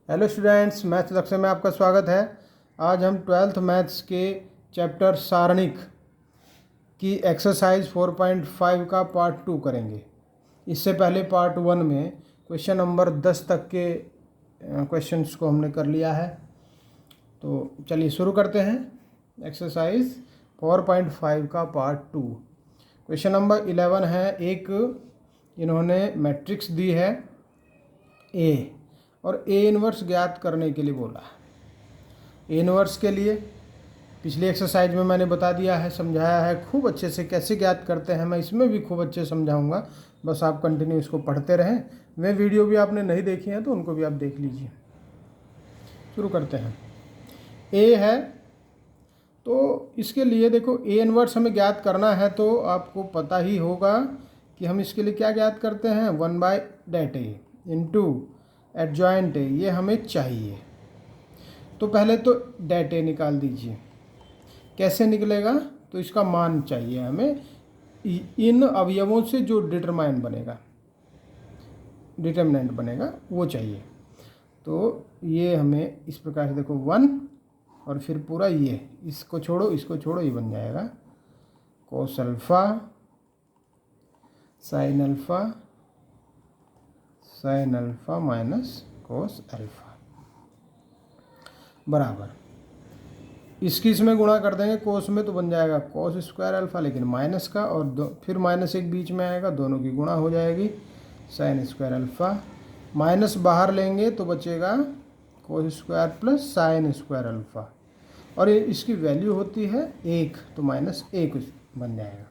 Hello students, maths लक्ष्य में आपका स्वागत है। आज हम 12th मैथ्स के चैप्टर सारणिक की एक्सरसाइज 4.5 का पार्ट 2 करेंगे। इससे पहले पार्ट 1 में क्वेश्चन नंबर 10 तक के क्वेश्चंस को हमने कर लिया है। तो चलिए शुरू करते हैं एक्सरसाइज 4.5 का पार्ट 2। क्वेश्चन नंबर 11 है। एक इन्होंने मैट्रिक्स दी है ए और ए इनवर्स ज्ञात करने के लिए बोला है। ए इनवर्स के लिए पिछली एक्सरसाइज में मैंने बता दिया है, समझाया है खूब अच्छे से कैसे ज्ञात करते हैं। मैं इसमें भी खूब अच्छे समझाऊंगा, बस आप कंटिन्यू इसको पढ़ते रहें। वे वीडियो भी आपने नहीं देखी हैं तो उनको भी आप देख लीजिए। शुरू करते हैं। ए है तो इसके लिए देखो, ए इनवर्स हमें ज्ञात करना है तो आपको पता ही होगा कि हम इसके लिए क्या ज्ञात करते हैं। 1/det ए इंटू एडजॉइंट ए, ये हमें चाहिए। तो पहले तो det ए निकाल दीजिए। कैसे निकलेगा? तो इसका मान चाहिए हमें, इन अवयवों से जो डिटर्मिनेंट बनेगा वो चाहिए। तो ये हमें इस प्रकार से देखो 1 और फिर पूरा ये, इसको छोड़ो इसको छोड़ो, ये बन जाएगा cos alpha sine alpha minus cos alpha बराबर, इसकी इसमें गुणा कर देंगे कोस में तो बन जाएगा कोस स्क्वायर अल्फा, लेकिन माइनस का, और फिर माइनस एक बीच में आएगा, दोनों की गुणा हो जाएगी साइन स्क्वायर अल्फा। माइनस बाहर लेंगे तो बचेगा cos square plus sine square alpha, और ये इसकी वैल्यू होती है 1, तो -1 बन जाएगा।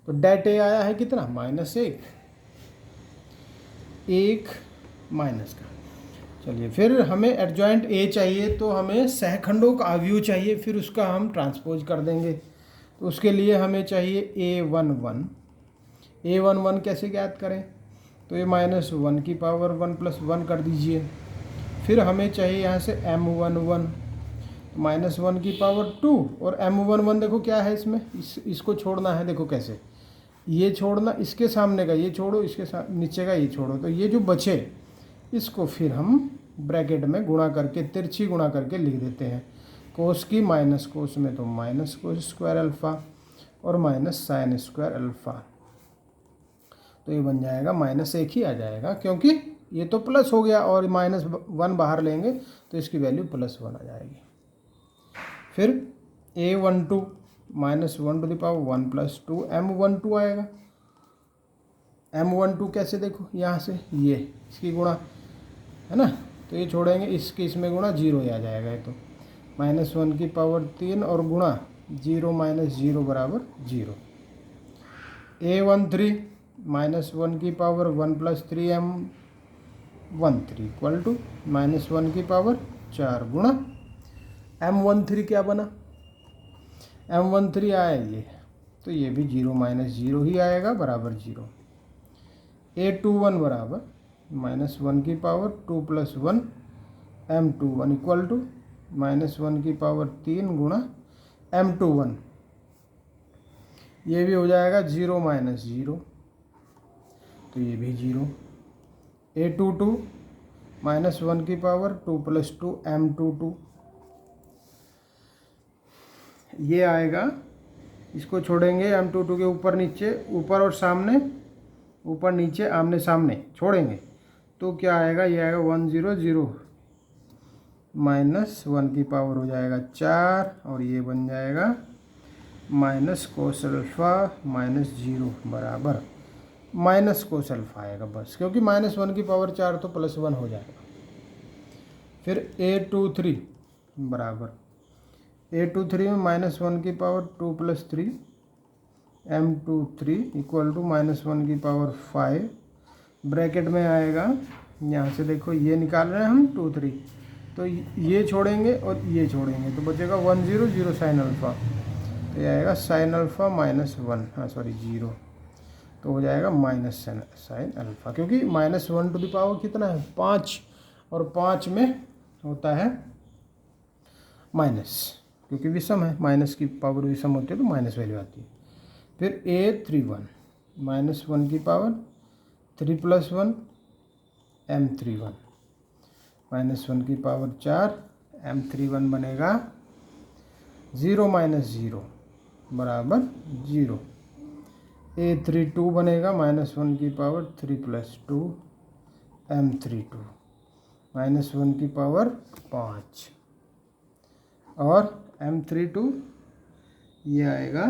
तो det ए आया है कितना? -1 माइनस का। चलिए, फिर हमें एडजॉइंट ए चाहिए तो हमें सहखंडों का अवयव चाहिए, फिर उसका हम ट्रांसपोज कर देंगे। तो उसके लिए हमें चाहिए a11। a11 कैसे ज्ञात करें? तो ये -1 की पावर 1 + 1 कर दीजिए। फिर हमें चाहिए यहाँ से m11, -1 की पावर 2, और m11 देखो क्या है इसमें, इसको छोड़ना है। देखो कैसे, ये छोड़ना, इसके सामने का ये छोड़ो, इसके नीचे का ये छोड़ो, तो ये जो बचे इसको फिर हम ब्रैकेट में गुणा करके, तिरछी गुणा करके लिख देते हैं। कोस की माइनस कोस में तो माइनस कोस स्क्वायर अल्फ़ा और माइनस साइन स्क्वायर अल्फ़ा, तो ये बन जाएगा -1 ही आ जाएगा, क्योंकि ये तो प्लस हो गया और -1 बाहर लेंगे तो इसकी वैल्यू +1 आ जाएगी। फिर a12 -1 ⁻1 + 2 m12 आएगा। m12 कैसे? देखो यहाँ से ये इसकी गुणा है ना, तो ये छोड़ेंगे, इसके इसमें गुणा 0 ही आ जाएगा। ये तो -1 की पावर 3 और गुणा 0 - 0 बराबर 0। a13 -1 की पावर 1 + 3m13 इक्वल टू -1 की पावर 4 गुणा m13 क्या बना? m13 आया ये, तो ये भी 0 - 0 ही आएगा बराबर 0। a21 बराबर -1 की पावर 2 + 1 m21 इक्वल टू -1 की पावर 3 गुणा m21, ये भी हो जाएगा 0 - 0, तो ये भी 0। a22 -1 की पावर 2 + 2 m22, ये आएगा, इसको छोड़ेंगे, m22 के ऊपर नीचे, ऊपर और सामने, ऊपर नीचे आमने सामने छोड़ेंगे तो क्या आएगा? ये आएगा 100 -1 की पावर हो जाएगा 4, और ये बन जाएगा माइनस कोस अल्फ़ा -0 बराबर माइनस कोस अल्फ़ा आएगा बस, क्योंकि -1 की पावर 4 तो +1 हो जाएगा। फिर a23 बराबर a23 में -1 की पावर 2 + 3 m23 इक्वल टू -1 की पावर 5, ब्रैकेट में आएगा, यहाँ से देखो ये निकाल रहे हैं हम 2 3, तो ये छोड़ेंगे और ये छोड़ेंगे तो बचेगा 100 साइन अल्फ़ा, तो ये आएगा साइन अल्फ़ा -1, हाँ सॉरी 0, तो हो जाएगा माइनस साइन अल्फ़ा, क्योंकि -1 टू द पावर कितना है? 5, और 5 में होता है माइनस, क्योंकि विषम है, माइनस की पावर विषम होती है तो माइनस वैल्यू आती है। फिर a31 -1 की पावर 3 + 1 m31, -1 की पावर 4, m31 बनेगा 0 माइनस 0 बराबर 0। a32 बनेगा -1 की पावर 3 + 2, m32 -1 की पावर 5 और m32 ये आएगा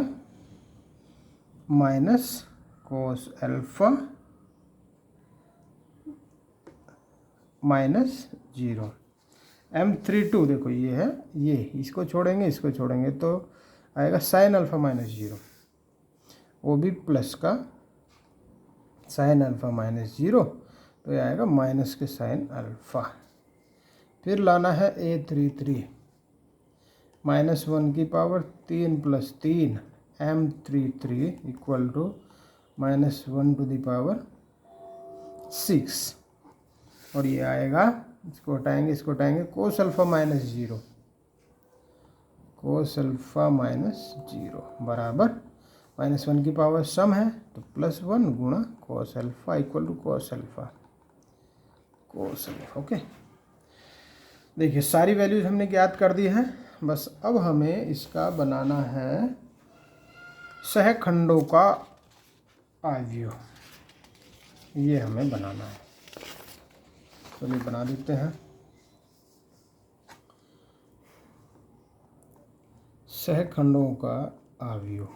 माइनस कोस अल्फ़ा -0। m32 देखो ये है, ये इसको छोड़ेंगे तो आएगा साइन अल्फ़ा -0, वो भी प्लस का साइन अल्फ़ा -0, तो ये आएगा माइनस के साइन अल्फ़ा। फिर लाना है a33 -1 की power 3 + 3, m33 equal to -1 to the power 6, और ये आएगा, इसको हटाएंगे कोस अल्फ़ा -0, कोस अल्फ़ा -0 बराबर -1 की पावर सम है तो +1 गुणा cos alpha equal to cos alpha. Okay, देखिए सारी वैल्यूज हमने ज्ञात कर दी हैं। बस अब हमें इसका बनाना है सहखंडों का आव्यूह, ये हमें बनाना है। चलिए बना देते हैं। सहखंडों का आव्यूह,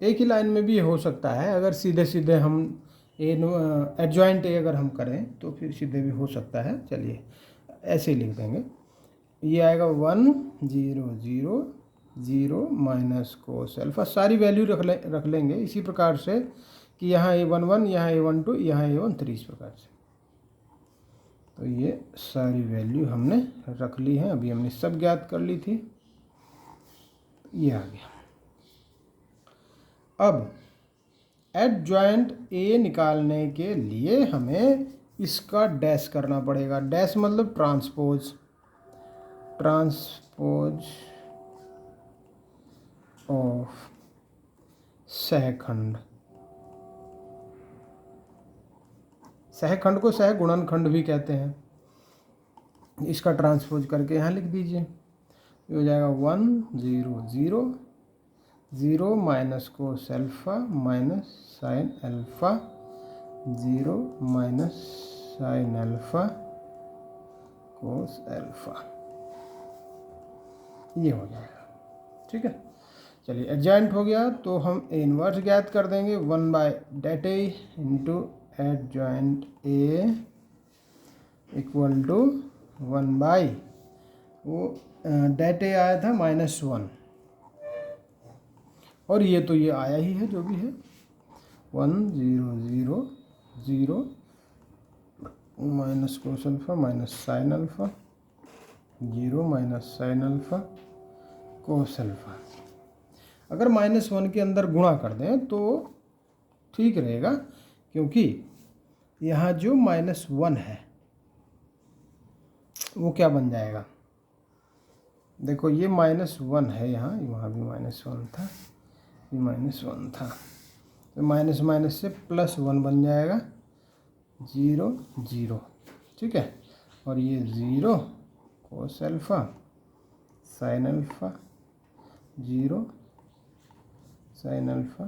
एक ही लाइन में भी हो सकता है, अगर सीधे हम एडजॉइंट अगर हम करें तो फिर सीधे भी हो सकता है। चलिए ऐसे ही लिख देंगे, ये आएगा 1 0 0 0 माइनस कोस अल्फ़ा, सारी वैल्यू रख लेंगे इसी प्रकार से कि यहाँ a11, यहाँ a12, यहाँ a13, इस प्रकार से। तो ये सारी वैल्यू हमने रख ली है, अभी हमने सब ज्ञात कर ली थी, ये आ गया। अब एडजॉइंट ए निकालने के लिए हमें इसका डैश करना पड़ेगा। डैश मतलब ट्रांसपोज ऑफ सहखंड। सहखंड को सह गुणनखंड भी कहते हैं। इसका ट्रांसपोज करके यहाँ लिख दीजिए, ये हो जाएगा 1 0 0 0 minus cos alpha minus sine alpha 0 minus sine alpha cos alpha, ये हो जाएगा। ठीक है, चलिए एडजॉइंट हो गया तो हम ए इनवर्स ज्ञात कर देंगे। 1/det into adjoint A equal to 1/, वो det ए आया था -1, और ये तो ये आया ही है जो भी है, 1 0 0 0 minus cos alpha minus sine alpha 0 minus sine alpha cos alpha. अगर -1 के अंदर गुणा कर दें तो ठीक रहेगा, क्योंकि यहाँ जो -1 है वो क्या बन जाएगा, देखो ये -1 है, यहाँ वहाँ भी -1 था, ये -1 था, तो माइनस माइनस से +1 बन जाएगा, 0 0। ठीक है, और ये 0 cos alpha sine alpha 0 sine alpha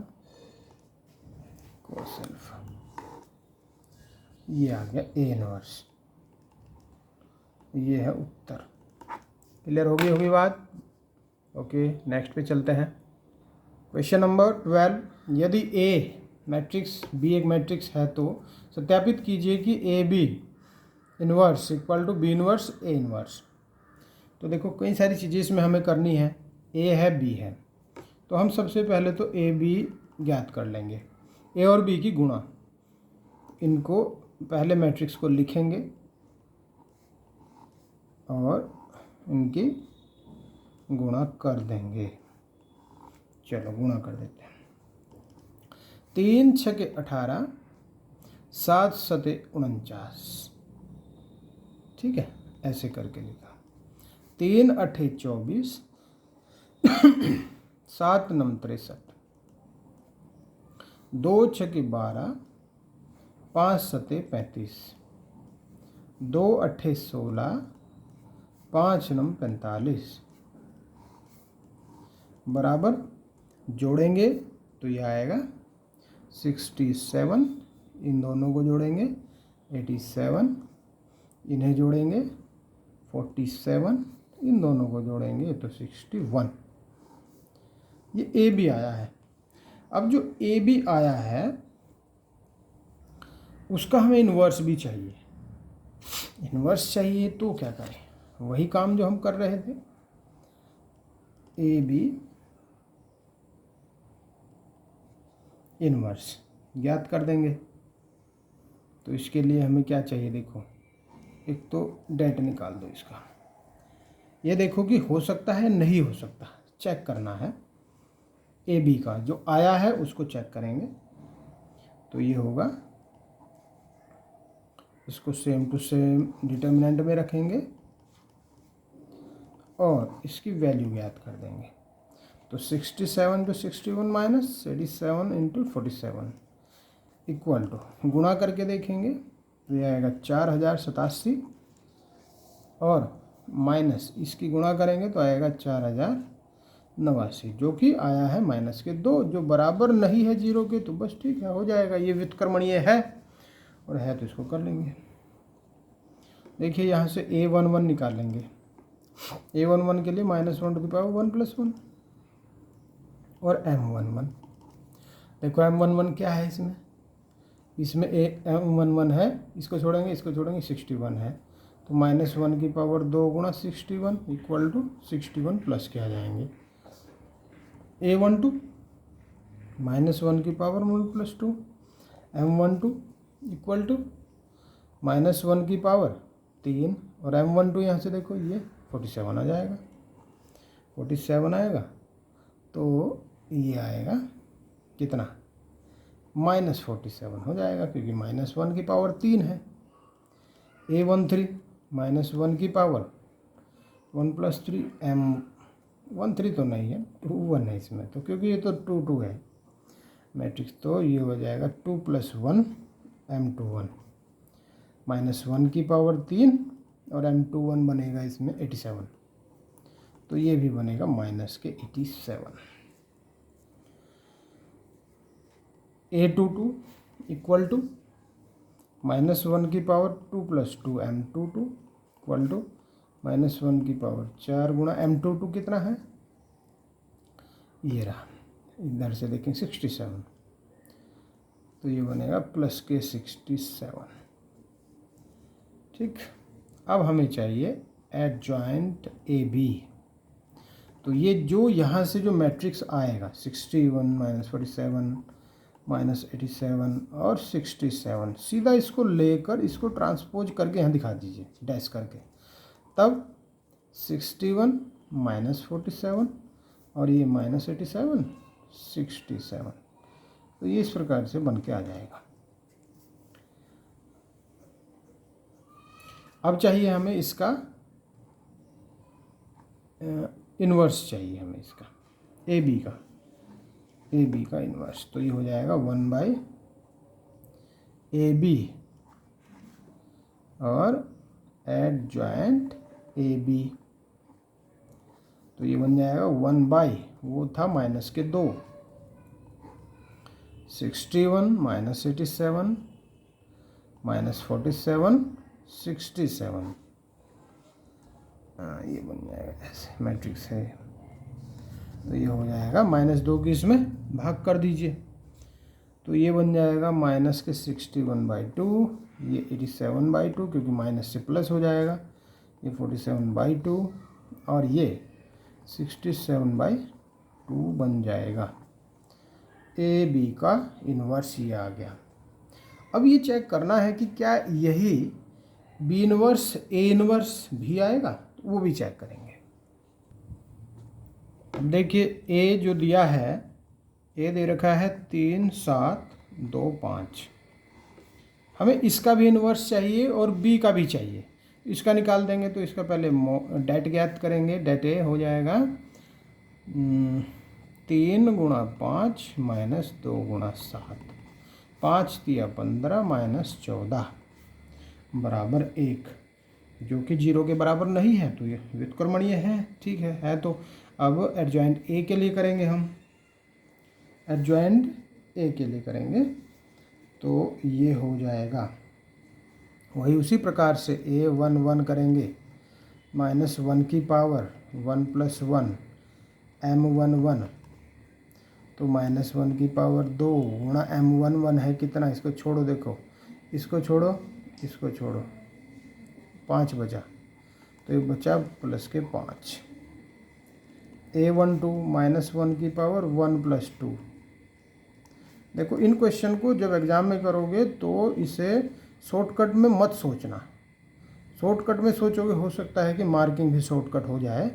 cos alpha, ये आ गया ए इनवर्स, ये है उत्तर। क्लियर होगी बात? ओके, नेक्स्ट पे चलते हैं। क्वेश्चन नंबर 12, यदि ए मैट्रिक्स बी एक मैट्रिक्स है तो सत्यापित कीजिए कि A B inverse equal to B inverse A inverse. तो देखो कई सारी चीज़ें इसमें हमें करनी है, ए है बी है, तो हम सबसे पहले तो ए बी ज्ञात कर लेंगे। ए और बी की गुणा, इनको पहले मैट्रिक्स को लिखेंगे और इनकी गुणा कर देंगे। चलो गुणा कर देते हैं। 3 6 18, 7 7 49। ठीक है, ऐसे करके लिखा। 3 8 24, 7 9 63, 2 6 12, 5 सते 35, 2 अट्ठे 16, 5 नम 45 बराबर जोड़ेंगे तो ये आएगा 67, इन दोनों को जोड़ेंगे 87, इन्हें जोड़ेंगे 47, इन दोनों को जोड़ेंगे तो 61। ये ए बी आया है। अब जो ए बी आया है उसका हमें इन्वर्स भी चाहिए। इन्वर्स चाहिए तो क्या करें, वही काम जो हम कर रहे थे, ए बी इन्वर्स ज्ञात कर देंगे। तो इसके लिए हमें क्या चाहिए, देखो एक तो डेट निकाल दो इसका। ये देखो कि हो सकता है नहीं हो सकता, चेक करना है। ए बी का जो आया है उसको चेक करेंगे। तो ये होगा, इसको सेम टू सेम डिटर्मिनेंट में रखेंगे और इसकी वैल्यू ज्ञात कर देंगे। तो 67 to 61 minus 87 into 47 equal to, गुणा करके देखेंगे तो ये आएगा 4087 और माइनस इसकी गुणा करेंगे तो आएगा 4089, जो कि आया है माइनस के 2, जो बराबर नहीं है 0 के। तो बस ठीक है, हो जाएगा। ये व्युत्क्रमणीय है और है तो इसको कर लेंगे। देखिए यहाँ से a11 निकाल लेंगे। a11 के लिए -1 + 1 और m11, देखो m11 क्या है इसमें, m11 है, इसको छोड़ेंगे 61 है, तो -1 2 × 61 इक्वल टू 61 प्लस के आ जाएंगे a12 -1 + 2, m12 इक्वल टू -1 3 और m12 यहाँ से देखो ये 47 आ जाएगा। 47 आएगा तो ये आएगा कितना, -47 हो जाएगा, क्योंकि -1 3 है। a13 -1 1 + 3, m13 तो नहीं है, 2 1 है इसमें, तो क्योंकि ये तो 2 2 है मैट्रिक्स, तो ये हो जाएगा 2 + 1 m21 -1 3 और m21 बनेगा इसमें 87, तो ये भी बनेगा -87। a22 equal to -1 2 + 2 m22 equal to -1 4 गुणा m22 कितना है, ये रहा, इधर से देखें 67, तो ये बनेगा प्लस के 67। ठीक, अब हमें चाहिए एडजॉइंट ए बी। तो ये जो यहाँ से जो मैट्रिक्स आएगा 61 -47 -87 और 67, सीधा इसको लेकर इसको ट्रांसपोज करके यहाँ दिखा दीजिए डैश करके, तब 61 -47 और ये -87 67, तो ये इस प्रकार से बन के आ जाएगा। अब चाहिए हमें इसका इन्वर्स चाहिए हमें इसका ए बी का इन्वर्स, तो ये हो जाएगा 1/AB और एडजॉइंट ए बी, तो ये बन जाएगा 1/ वो था -2 61 -87 -47 67, ये बन जाएगा, ऐसे मैट्रिक्स है। तो ये हो जाएगा -2 की इसमें भाग कर दीजिए, तो ये बन जाएगा -61/2, ये 87/2, क्योंकि माइनस से प्लस हो जाएगा, ये 47/2 और ये 67/2 बन जाएगा। ए बी का इन्वर्स ये आ गया। अब ये चेक करना है कि क्या यही बी इन्वर्स ए इन्वर्स भी आएगा, तो वो भी चेक करेंगे। अब देखिए ए जो दिया है, ए दे रखा है 3 7 2 5, हमें इसका भी इन्वर्स चाहिए और बी का भी चाहिए। इसका निकाल देंगे तो इसका पहले डेट ज्ञात करेंगे। डेट ए हो जाएगा 3 × 5 -2 × 7, 5 तिया 15 माइनस 14 बराबर 1, जो कि 0 के बराबर नहीं है, तो ये व्युत्क्रमणीय है। ठीक है तो अब एडजॉइंट ए के लिए करेंगे हम, एडजॉइंट ए के लिए करेंगे तो ये हो जाएगा वही उसी प्रकार से A11 करेंगे, -1 की पावर 1 + 1 M11, तो -1 की पावर 2 गुणा M11 है कितना, इसको छोड़ो, देखो इसको छोड़ो, इसको छोड़ो, 5 बचा, तो ये बचा प्लस के 5। A12 -1 की पावर 1 + 2। देखो इन क्वेश्चन को जब एग्ज़ाम में करोगे तो इसे शॉर्टकट में मत सोचना, शॉर्टकट में सोचोगे हो सकता है कि मार्किंग भी शॉर्टकट हो जाए,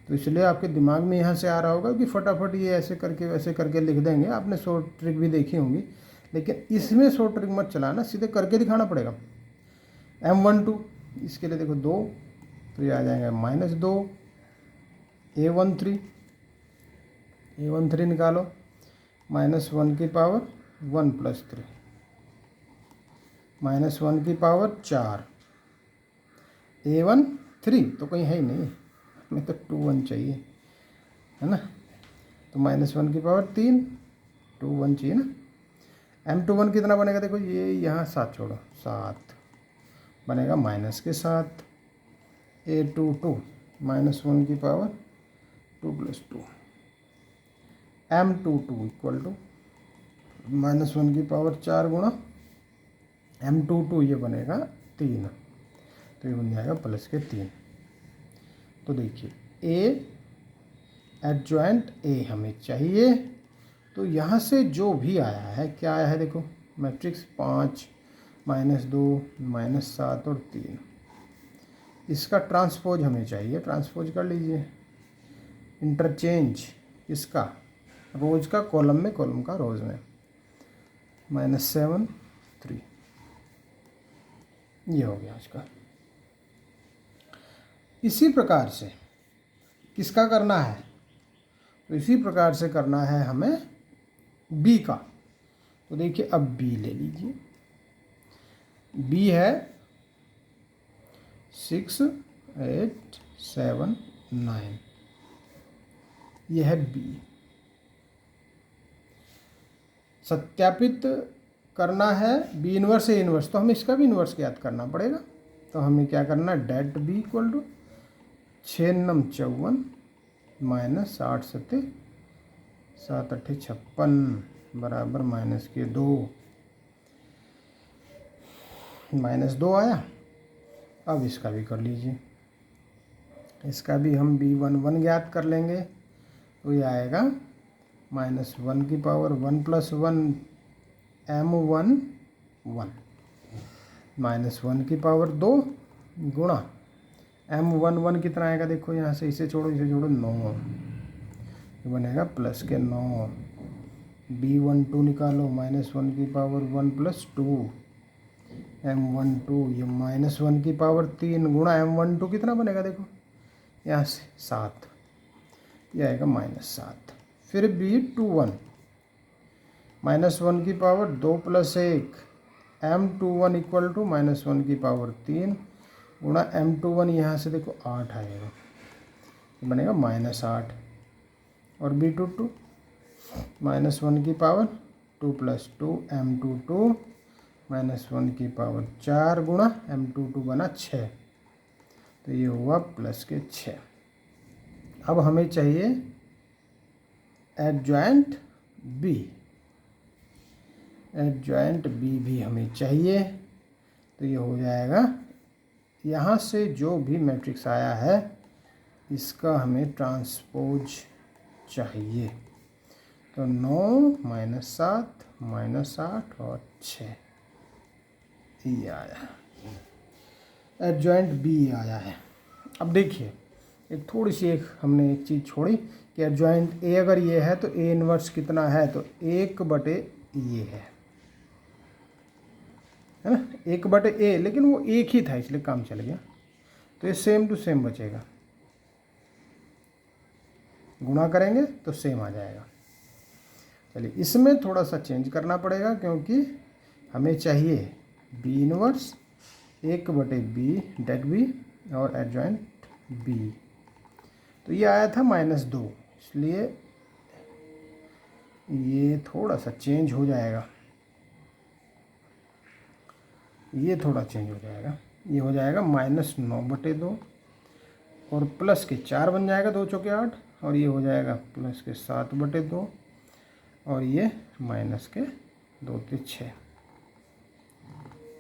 तो इसलिए आपके दिमाग में यहाँ से आ रहा होगा कि फटाफट ये ऐसे करके वैसे करके लिख देंगे। आपने शॉर्ट ट्रिक भी देखी होंगी, लेकिन इसमें शॉर्ट ट्रिक मत चलाना, सीधे करके दिखाना पड़ेगा। M12 इसके लिए देखो 2, तो ये आ जाएगा -2। A13 निकालो, -1 की पावर 1 + 3, -1 की पावर 4। A13 तो कहीं है ही नहीं, हमें तो 2 1 चाहिए, है ना, तो -1 की पावर 3, 2 1 चाहिए ना। M21 कितना बनेगा, देखो ये यहाँ 7 छोड़ो, 7 बनेगा -7। A22 -1 की पावर 2 + 2। M22 = -1 की पावर 4 गुणा M22, ये बनेगा 3, तो ये बन जाएगा प्लस के 3। तो देखिए एडजॉइंट ए हमें चाहिए, तो यहाँ से जो भी आया है, क्या आया है देखो, मैट्रिक्स 5 -2 -7 और 3, इसका ट्रांसपोज हमें चाहिए, ट्रांसपोज कर लीजिए, इंटरचेंज इसका रोज का कॉलम में, कॉलम का रोज में, -7 3, ये हो गया इसका। इसी प्रकार से किसका करना है, तो इसी प्रकार से करना है हमें बी का। तो देखिए अब बी ले लीजिए, बी है 6 8 7 9, यह है बी। सत्यापित करना है बी इनवर्स ए इनवर्स, तो हमें इसका भी इनवर्स ज्ञात करना पड़ेगा। तो हमें क्या करना है, डेट बी = 6 9 54 -8 7 7 8 56 बराबर -2 -2 आया। अब इसका भी कर लीजिए, इसका भी हम B11 ज्ञात कर लेंगे, तो ये आएगा -1 की पावर 1 + 1 M11 -1 की पावर 2 गुणा M11 कितना आएगा, देखो यहाँ से इसे छोड़ो 9, ये बनेगा प्लस के 9। B12 निकालो, -1 की पावर 1 + 2 M12, ये -1 की पावर 3 गुणा M12 कितना बनेगा, देखो यहाँ से 7, ये आएगा -7। फिर B21 -1 की पावर 2 + 1 M21 = -1 की पावर 3 गुणा M21, यहाँ से देखो 8 आएगा, ये बनेगा -8। और B22 -1 की पावर 2 + 2 M22 -1 की पावर 4 गुणा M22 बना 6, तो ये हुआ प्लस के 6। अब हमें चाहिए एडजॉइंट बी, एडजॉइंट बी भी हमें चाहिए, तो ये हो जाएगा, यहाँ से जो भी मैट्रिक्स आया है इसका हमें ट्रांसपोज चाहिए, तो 9 -7 -8 और 6, ये आया, एडजॉइंट बी आया है। अब देखिए एक थोड़ी सी हमने एक चीज़ छोड़ी कि एडजॉइंट ए अगर ये है तो ए इनवर्स कितना है, तो 1/, ये है ना, 1/a, लेकिन वो एक ही था इसलिए काम चल गया, तो ये सेम टू सेम बचेगा, गुणा करेंगे तो सेम आ जाएगा। चलिए इसमें थोड़ा सा चेंज करना पड़ेगा, क्योंकि हमें चाहिए B inverse 1/b det B और एडजॉइंट बी। तो ये आया था -2, इसलिए ये थोड़ा सा चेंज हो जाएगा, ये थोड़ा चेंज हो जाएगा, ये हो जाएगा -9/2 और प्लस के 4 बन जाएगा, 2 चौके 8, और ये हो जाएगा प्लस के 7/2 और ये माइनस के 2 के 6।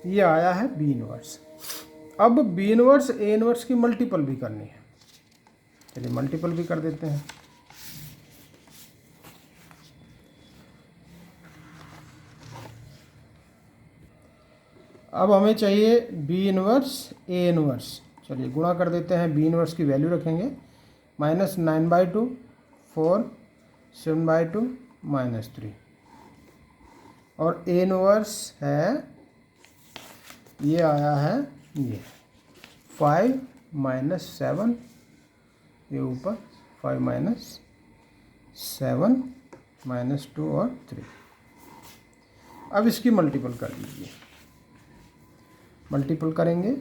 ये आया है बी इनवर्स। अब बी इनवर्स ए इनवर्स की मल्टीपल भी करनी है, चलिए मल्टीपल भी कर देते हैं। अब हमें चाहिए बी इनवर्स ए इनवर्स, चलिए गुणा कर देते हैं। बी इनवर्स की वैल्यू रखेंगे -9/2, 4, 7/2, -3, और ए इनवर्स है, ये आया है ये 5 - 7, ये ऊपर 5 - 7 -2 और 3। अब इसकी मल्टीपल कर लीजिए, मल्टीपल करेंगे,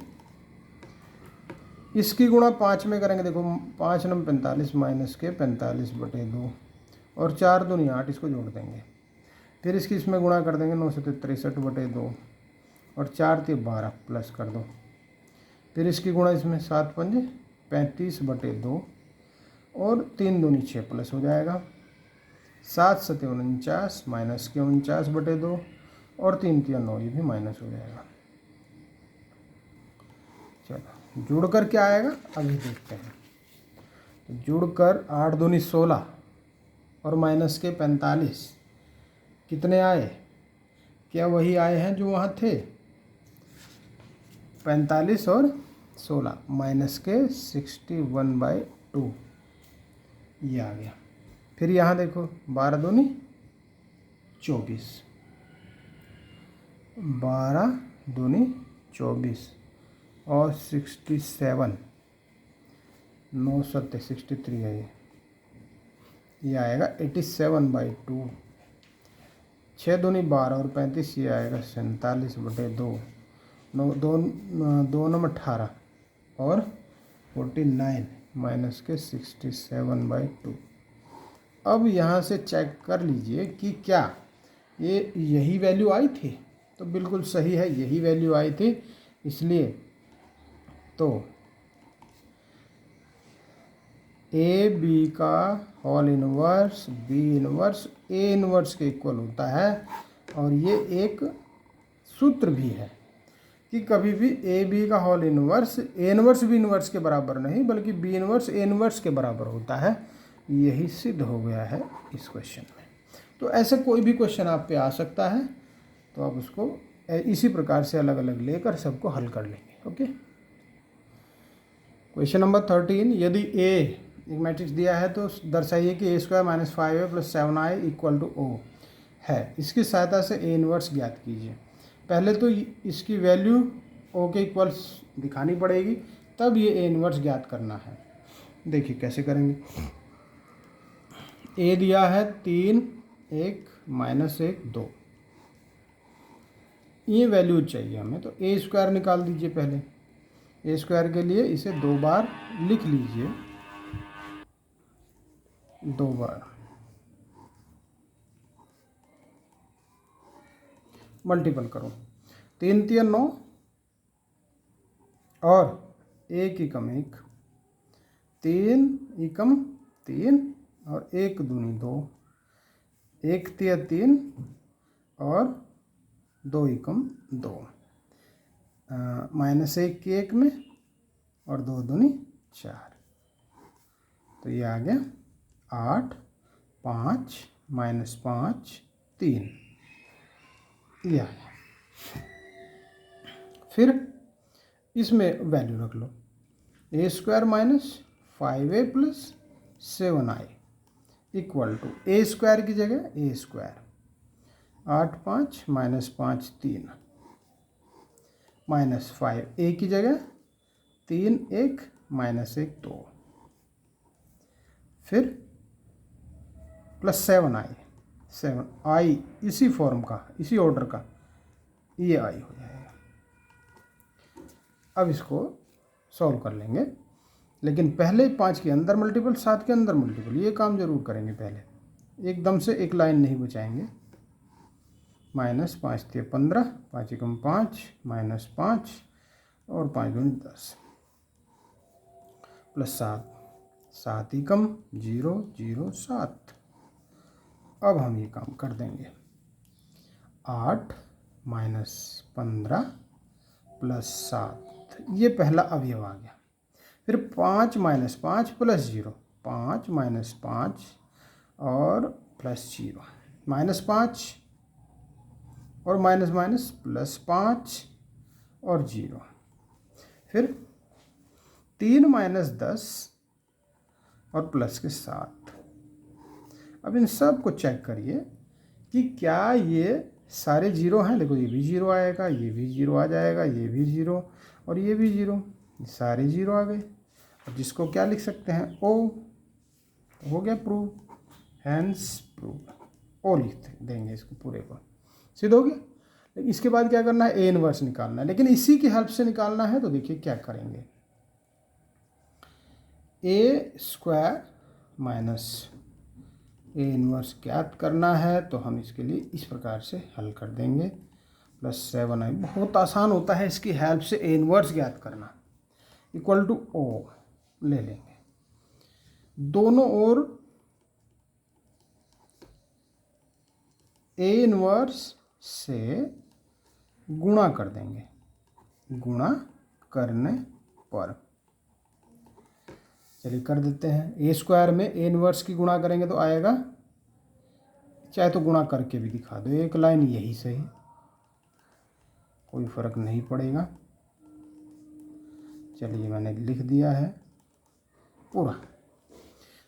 इसकी गुणा 5 में करेंगे। देखो 5 9 45 माइनस के 45/2 और 4 दूनी 8, इसको जोड़ देंगे। फिर इसकी इसमें गुणा कर देंगे, 9 से 63/2 और 4 × 12 प्लस कर दो। फिर इसकी गुणा इसमें 7 पंजे 35/2 और 3 दूनी 6 प्लस हो जाएगा। 7 7 49 माइनस के 49/2 और 3 3 9, ये भी माइनस हो जाएगा। चलो जुड़कर क्या आएगा अभी देखते हैं। तो जुड़कर 8 दूनी 16 और माइनस के 45 कितने आए, क्या वही आए हैं जो वहाँ थे? 45 और 16 माइनस के 61/2, ये आ गया। फिर यहाँ देखो 12 दूनी 24, 12 दूनी 24 और 67, 9 7 63 है ये आएगा 87/2। 6 दूनी 12 और 35, ये आएगा 47/2। 2 9 18 और 49 माइनस के 67/2। अब यहाँ से चेक कर लीजिए कि क्या ये यही वैल्यू आई थी, तो बिल्कुल सही है, यही वैल्यू आई थी। इसलिए तो ए बी का whole inverse B inverse A inverse के इक्वल होता है। और ये एक सूत्र भी है कि कभी भी ए बी का whole inverse A inverse B inverse के बराबर नहीं, बल्कि बी इनवर्स ए इनवर्स के बराबर होता है। यही सिद्ध हो गया है इस क्वेश्चन में। तो ऐसे कोई भी क्वेश्चन आप पे आ सकता है, तो आप उसको इसी प्रकार से अलग अलग लेकर सबको हल कर लेंगे। ओके, क्वेश्चन नंबर 13, यदि ए एक मैट्रिक्स दिया है तो दर्शाइए कि A² - 5A + 7I = O है। इसकी सहायता से ए इनवर्स ज्ञात कीजिए। पहले तो इसकी वैल्यू O के इक्वल्स दिखानी पड़ेगी, तब ये ए इनवर्स ज्ञात करना है। देखिए कैसे करेंगे। ए दिया है 3 1 -1 2, ये वैल्यू चाहिए हमें, तो A² निकाल दीजिए। पहले A² के लिए इसे 2 बार लिख लीजिए, 2 बार मल्टीपल करो। 3 3 9 और 1 एकम 1, 3 एकम 3 और 1 दूनी 2, 1 3 3 और 2 एकम 2, -1 के 1 में और 2 दूनी 4, तो ये आ गया 8 5 -5 3, ये आया। फिर इसमें वैल्यू रख लो। A² - 5A + 7I = A² की जगह A², 8 5 -5 3 -5 A की जगह 3 1 -1 2, फिर +7I, 7I इसी फॉर्म का, इसी ऑर्डर का ये आई हो जाएगा। अब इसको सॉल्व कर लेंगे, लेकिन पहले 5 के अंदर मल्टीपल, 7 के अंदर मल्टीपल, ये काम जरूर करेंगे पहले, एकदम से एक लाइन नहीं बचाएंगे। -5 × 15, 5 × 5 -5 और 5 × 10 +7, 7 × 0 0 7। अब हम ये काम कर देंगे, 8 -15 +7, ये पहला अवयव आ गया। फिर 5 -5 +0, 5 -5 और +0, -5 और माइनस +5 और 0। फिर 3 -10 और प्लस के 7। अब इन सब को चेक करिए कि क्या ये सारे 0 हैं। देखो ये भी 0 आएगा, ये भी 0 आ जाएगा, ये भी 0 और ये भी 0, सारे 0 आ गए। अब जिसको क्या लिख सकते हैं, ओ, हो गया प्रूव, हैंस प्रूव। ओ लिख देंगे इसको पूरे को, सिद्ध हो गया। लेकिन इसके बाद क्या करना है, ए इनवर्स निकालना है। लेकिन इसी की हेल्प से निकालना है, तो देखिए क्या करेंगे, A² माइनस ए इनवर्स ज्ञात करना है, तो हम इसके लिए इस प्रकार से हल कर देंगे। +7i, बहुत आसान होता है इसकी हेल्प से ए इनवर्स ज्ञात करना, इक्वल टू ओ ले लेंगे, दोनों ओर ए इनवर्स से गुणा कर देंगे, गुणा करने पर, चलिए कर देते हैं। A² में ए इनवर्स की गुणा करेंगे तो आएगा, चाहे तो गुणा करके भी दिखा दो, एक लाइन यही सही, कोई फर्क नहीं पड़ेगा। चलिए मैंने लिख दिया है पूरा।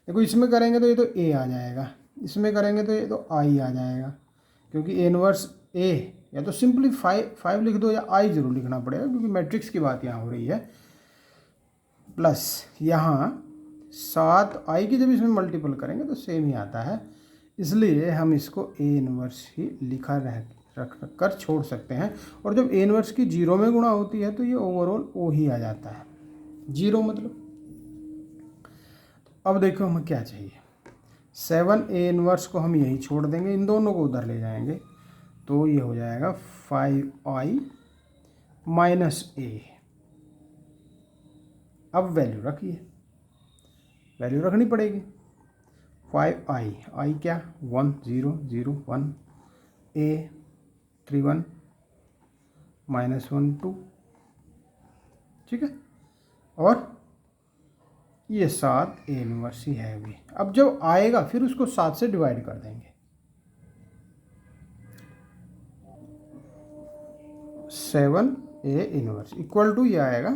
देखो इसमें करेंगे तो ये तो A आ जाएगा, इसमें करेंगे तो ये तो I आ जाएगा, क्योंकि ए इनवर्स A, या तो सिंपली 5 लिख दो या I जरूर लिखना पड़ेगा, क्योंकि मैट्रिक्स की बात यहाँ हो रही है। प्लस यहाँ 7i की जब इसमें मल्टीपल करेंगे तो सेम ही आता है, इसलिए हम इसको ए इनवर्स ही लिखा रख कर छोड़ सकते हैं। और जब ए इनवर्स की 0 में गुणा होती है तो ये ओवरऑल ओ ही आ जाता है, 0 मतलब। अब देखो हमें क्या चाहिए, 7 ए इनवर्स को हम यही छोड़ देंगे, इन दोनों को उधर ले जाएंगे, तो ये हो जाएगा 5i - a। अब वैल्यू रखिए, वैल्यू रखनी पड़ेगी। 5i क्या, 1 0 0 1, a 3 1 -1 2, ठीक है। और ये 7 ए इनवर्स ही है अभी। अब जब आएगा फिर उसको 7 से डिवाइड कर देंगे, 7 ए इनवर्स इक्वल टू ये आएगा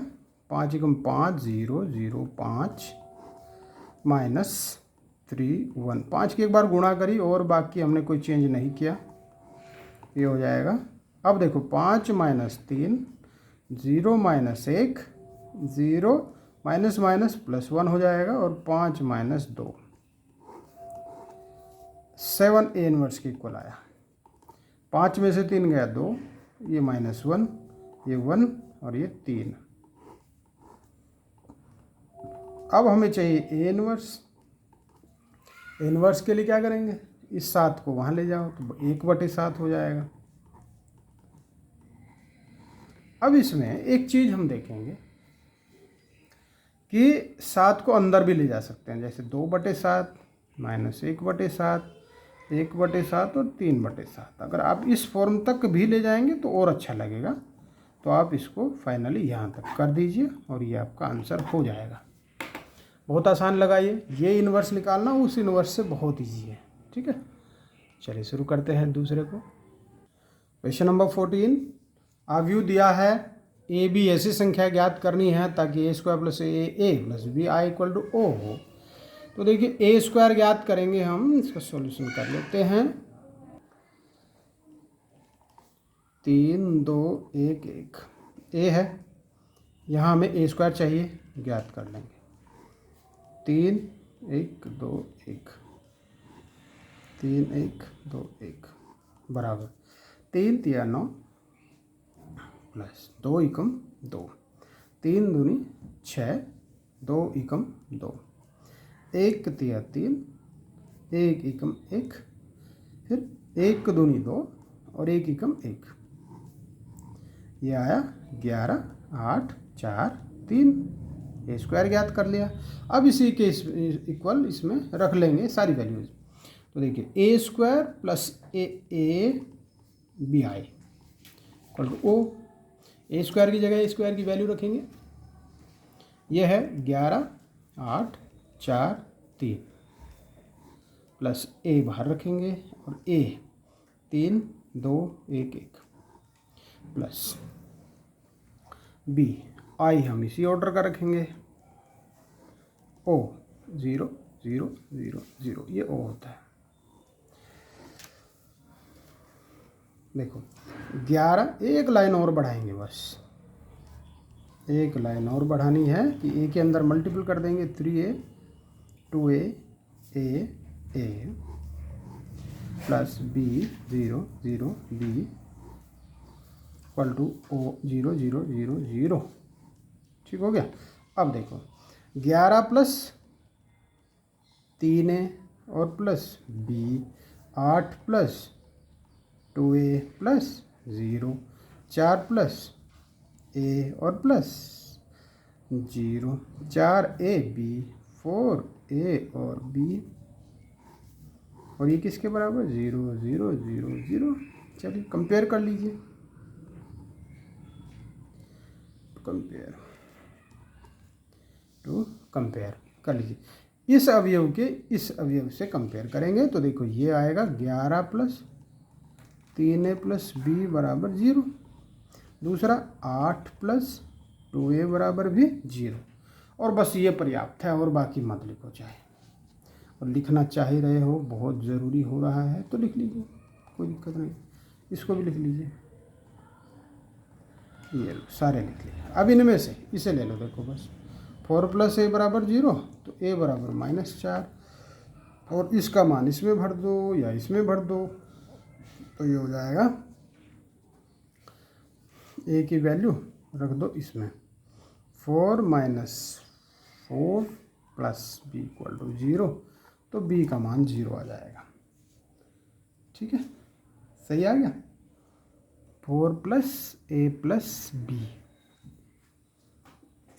5 × 5 0 0 5 -3 1। 5 की एक बार गुणा करी और बाकी हमने कोई चेंज नहीं किया, ये हो जाएगा। अब देखो 5 - 3 0 - 1 0 +1 हो जाएगा, और 5 - 2, 7 ए इनवर्स के इक्वल आया। 5 में से 3 गया 2, ये -1, ये 1 और ये 3। अब हमें चाहिए ए इनवर्स। ए इनवर्स के लिए क्या करेंगे, इस 7 को वहाँ ले जाओ तो 1/7 हो जाएगा। अब इसमें एक चीज़ हम देखेंगे कि 7 को अंदर भी ले जा सकते हैं, जैसे 2/7 -1/7 1/7 और 3/7। अगर आप इस फॉर्म तक भी ले जाएंगे तो और अच्छा लगेगा, तो आप इसको फाइनली यहाँ तक कर दीजिए और ये आपका आंसर हो जाएगा। बहुत आसान लगा ये इन्वर्स निकालना उस इन्वर्स से बहुत ईजी है, ठीक है। चलिए शुरू करते हैं दूसरे को। क्वेश्चन नंबर 14, आव्यूह दिया है ए बी ऐसी संख्या ज्ञात करनी है ताकि A² + a + bi = o हो। तो देखिए A² ज्ञात करेंगे हम, इसका सॉल्यूशन कर लेते हैं। 3 2 1 1 A है, यहाँ हमें A² चाहिए, ज्ञात कर लेंगे। 3 1 2 1 3 1 2 1 बराबर 3 3 9 प्लस 2 एकम 2, 3 दूनी 6, 2 एकम 2, 1 तिया 3, 1 एकम 1, फिर 1 दूनी 2 और 1 एकम 1, ये आया 11, 8, 4, 3, ए स्क्वायर ज्ञात कर लिया। अब इसी के इक्वल इसमें रख लेंगे सारी वैल्यूज। तो देखिए A square plus A B I equal to O, A square की जगह ए स्क्वायर की वैल्यू रखेंगे, ये है 11, 8, 4, 3 प्लस ए बाहर रखेंगे और ए 3, 2, 1, 1 प्लस बी आई हम इसी ऑर्डर का रखेंगे, ओ 0, 0, 0, 0, ये ओ होता है। देखो 11, एक लाइन और बढ़ाएंगे, बस एक लाइन और बढ़ानी है कि ए के अंदर मल्टीपल कर देंगे, 3a 2a a plus b 0, 0, b equal to O 0, 0, 0, 0। ठीक हो गया। अब देखो 11 प्लस 3a और plus b, 8 plus 2a plus 0, 4 plus a और प्लस 0, 4a b, 4a और b, और ये किसके बराबर 0, 0, 0, 0। चलिए कंपेयर कर लीजिए, कंपेयर कर लीजिए। इस अवयव के इस अवयव से कंपेयर करेंगे तो देखो ये आएगा 11 प्लस 3a प्लस b बराबर 0, दूसरा 8 प्लस 2a बराबर भी 0, और बस ये पर्याप्त है, और बाकी मत लिखो चाहे, और लिखना चाह ही रहे हो, बहुत ज़रूरी हो रहा है तो लिख लीजिए, कोई दिक्कत नहीं। इसको भी लिख लीजिए, ये लो सारे लिख लिए। अब इनमें से इसे ले लो, देखो बस 4 प्लस ए बराबर 0, तो ए बराबर -4, और इसका मान इसमें भर दो या इसमें भर दो, तो ये हो जाएगा ए की वैल्यू रख दो इसमें, 4 - 4 प्लस बी इक्वल टू 0, तो बी का मान 0 आ जाएगा। ठीक है, सही आ गया। 4 प्लस ए प्लस बी,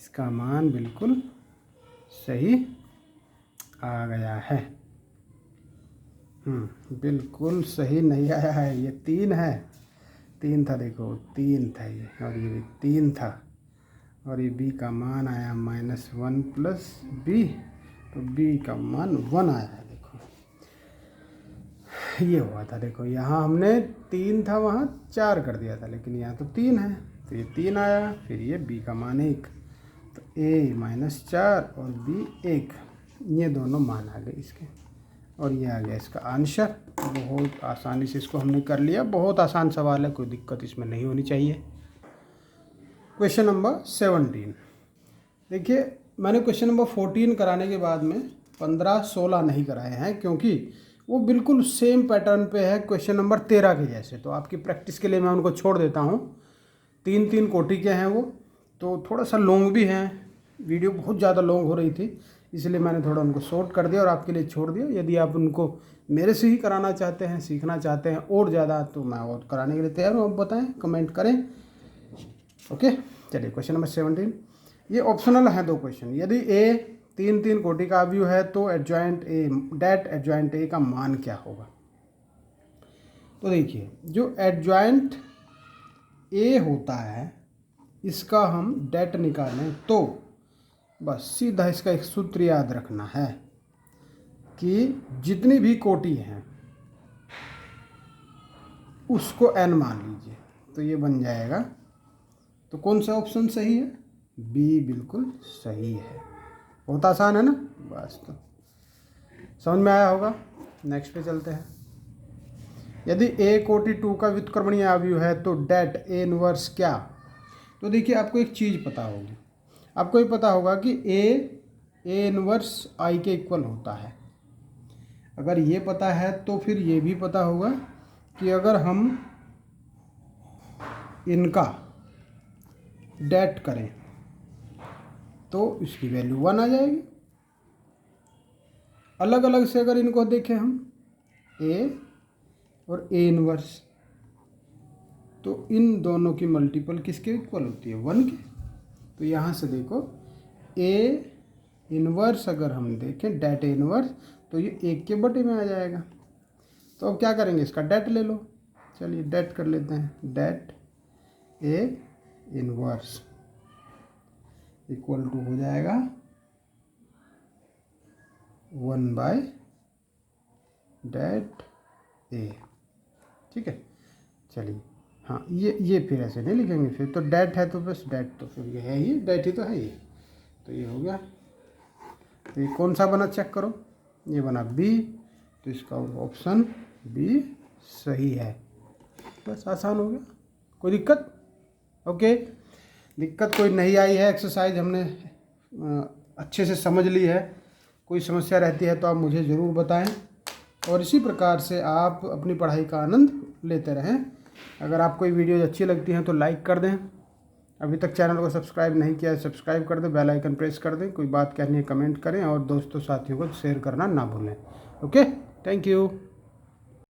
इसका मान बिल्कुल सही आ गया है। बिल्कुल सही नहीं आया है, ये 3 है, 3 था, देखो 3 था ये, और ये भी 3 था, और ये b का मान आया -1 प्लस b, तो b का मान 1 आया है। देखो ये हुआ था, देखो यहाँ हमने 3 था वहाँ 4 कर दिया था, लेकिन यहाँ तो 3 है, तो ये 3 आया, फिर ये b का मान 1, तो a -4 और b 1, ये दोनों मान आ गए इसके, और ये आ गया इसका आंसर। बहुत आसानी से इसको हमने कर लिया, बहुत आसान सवाल है, कोई दिक्कत इसमें नहीं होनी चाहिए। क्वेश्चन नंबर 17, देखिए मैंने क्वेश्चन नंबर 14 कराने के बाद में 15, 16 नहीं कराए हैं, क्योंकि वो बिल्कुल सेम पैटर्न पे है क्वेश्चन नंबर 13 के जैसे, तो आपकी प्रैक्टिस के लिए मैं उनको छोड़ देता हूँ। 3 कोटि के हैं वो, तो थोड़ा सा लॉन्ग भी हैं, वीडियो बहुत ज़्यादा लॉन्ग हो रही थी, इसलिए मैंने थोड़ा उनको शॉर्ट कर दिया और आपके लिए छोड़ दिया। यदि आप उनको मेरे से ही कराना चाहते हैं, सीखना चाहते हैं और ज़्यादा, तो मैं और कराने के लिए तैयार हूँ, आप बताएं, कमेंट करें। ओके, चलिए क्वेश्चन नंबर 17, ये ऑप्शनल है 2 क्वेश्चन। यदि ए 3 कोटि का अवयव है तो adjoint A, det adjoint A का मान क्या होगा। तो देखिए जो एडजॉइंट ए होता है, इसका हम डेट निकालें तो बस सीधा इसका एक सूत्र याद रखना है कि जितनी भी कोटि हैं उसको n मान लीजिए, तो ये बन जाएगा। तो कौन सा ऑप्शन सही है, बी बिल्कुल सही है। बहुत आसान है ना, बस तो समझ में आया होगा। नेक्स्ट पे चलते हैं। यदि ए कोटि 2 का व्युत्क्रमणीय अवयव है तो डेट ए इनवर्स क्या। तो देखिए आपको एक चीज़ पता होगी, आपको ये पता होगा कि ए इनवर्स आई के इक्वल होता है। अगर ये पता है तो फिर ये भी पता होगा कि अगर हम इनका डेट करें तो इसकी वैल्यू 1 आ जाएगी। अलग अलग से अगर इनको देखें हम ए और ए इनवर्स, तो इन दोनों की मल्टीपल किसके इक्वल होती है? 1 के। तो यहाँ से देखो ए इनवर्स अगर हम देखें डेट ए इनवर्स, तो ये 1 के बटे में आ जाएगा। तो अब क्या करेंगे, इसका डेट ले लो। चलिए डेट कर लेते हैं। Det A inverse equal to हो जाएगा 1 बाय डेट ए। ठीक है, चलिए हाँ ये फिर ऐसे नहीं लिखेंगे, फिर तो डेट है तो बस डेट, तो फिर ये है ही डेट ही तो है ये। तो ये हो गया। तो ये कौन सा बना चेक करो, ये बना बी, तो इसका ऑप्शन बी सही है। बस आसान हो गया। कोई दिक्कत? ओके, दिक्कत कोई नहीं आई है, एक्सरसाइज हमने अच्छे से समझ ली है। कोई समस्या रहती है तो आप मुझे ज़रूर बताएं, और इसी प्रकार से आप अपनी पढ़ाई का आनंद लेते रहें। अगर आपको ये वीडियोज़ अच्छी लगती हैं तो लाइक कर दें। अभी तक चैनल को सब्सक्राइब नहीं किया है सब्सक्राइब कर दें, बेल आइकन प्रेस कर दें। कोई बात कहनी है कमेंट करें, और दोस्तों साथियों को शेयर करना ना भूलें। Okay, thank you.